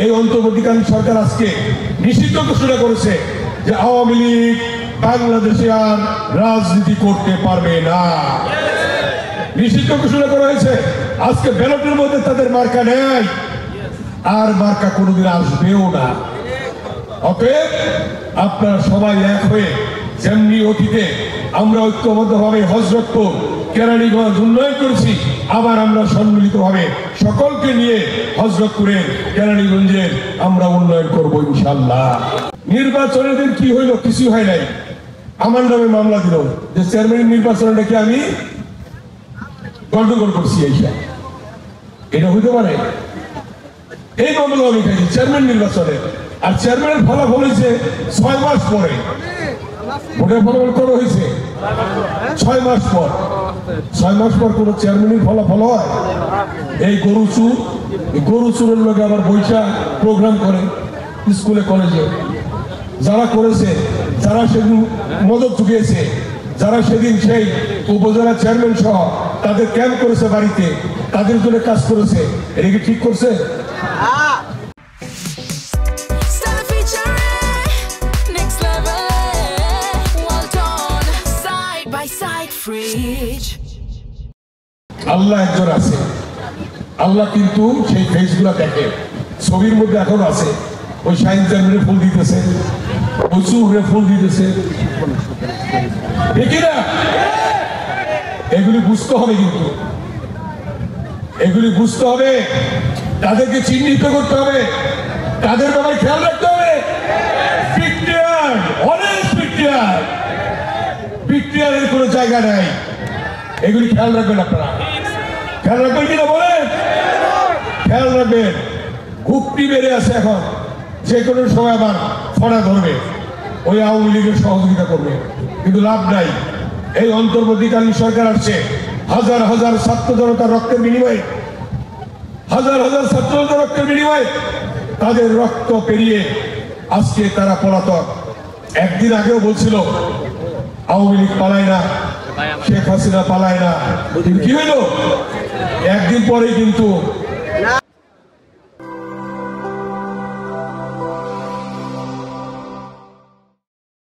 এই অন্তর্বর্তীকালীন সরকার আজকে নিষিদ্ধ ঘোষণা করেছে যে আওয়ামী লীগ বাংলাদেশে আর রাজনীতি করতে পারবে না। নিষিদ্ধ ঘোষণা করা হয়েছে। আজকে ব্যালটের মধ্যে তাদের মার্কা নেই, আর মার্কা কোনোদিন আসবেও না। অতএব আপনারা সবাই এক হয়ে যেমনি অতীতে আমরা ঐক্যবদ্ধভাবে হযরতপুর কেরানীগঞ্জ উন্নয়ন করেছি, আবার আমরা সম্মিলিতভাবে সকলকে নিয়ে হযরতপুরের কেরানীগঞ্জের আমরা উন্নয়ন করব ইনশাআল্লাহ। নির্বাচনের দিন কি হইল? কিছু হয় নাই। আমার নামে মামলা দিল যে চেয়ারম্যান নির্বাচনটাকে আমি গন্ডগোল করছি। এটা হইতে পারে? এই মামলা আমি খাইছি চেয়ারম্যান নির্বাচনে। আর চেয়ারম্যানের ফলাফল হয়েছে 6 মাস পরে। ভোটের ফলাফল করা হয়েছে 6 মাস পর। 6 মাস পর কোন চেয়ারম্যানের ফলাফল হয়? এই গরু চুরের লোকে আবার বৈশা প্রোগ্রাম করে স্কুলে কলেজে। যারা করেছে, যারা সেদিন মদত ঢুকিয়েছে, যারা সেদিন সেই উপজেলা চেয়ারম্যান সহ তাদের ক্যাম্প করেছে বাড়িতে, তাদের জন্য কাজ করেছে, এটা কি ঠিক করছে? আল্লাহ একজন আছে। আল্লাহ কিন্তু সেই ফেসগুলা দেখে, ছবির মধ্যে এখন আছে। ওই শাহিন চেয়ারম্যানের ফুল দিতেছে, ওই চুরে ফুল দিতেছে, ঠিক না? এগুলি বুঝতে হবে, কিন্তু এগুলি বুঝতে হবে, তাদেরকে চিহ্নিত করতে হবে, তাদের ব্যাপারে খেয়াল রাখতে হবে। বিক্রিয়ার কোনো জায়গা নাই। এগুলি খেয়াল রাখবেন আপনারা। খেয়াল রাখবেন কিনা বলেন? খেয়াল রাখবেন। ঘুপটি বেড়ে আছে এখন, যে কোনো সময় আবার ফড়া ধরবে, ওই আওয়ামী লীগের সহযোগিতা করবে, কিন্তু লাভ নাই। এই অন্তর্বর্তীকালীন সরকার আসছে হাজার হাজার ছাত্র জনতার রক্তের বিনিময়ে, হাজার হাজার ছাত্র জনতার রক্তের বিনিময়ে তাদের রক্ত পেরিয়ে আজকে তারা পলাতক। একদিন আগেও বলছিল আওয়ামী লীগ পালায় না, শেখ হাসিনা পালায় না, কি হইল? একদিন পরেই কিন্তু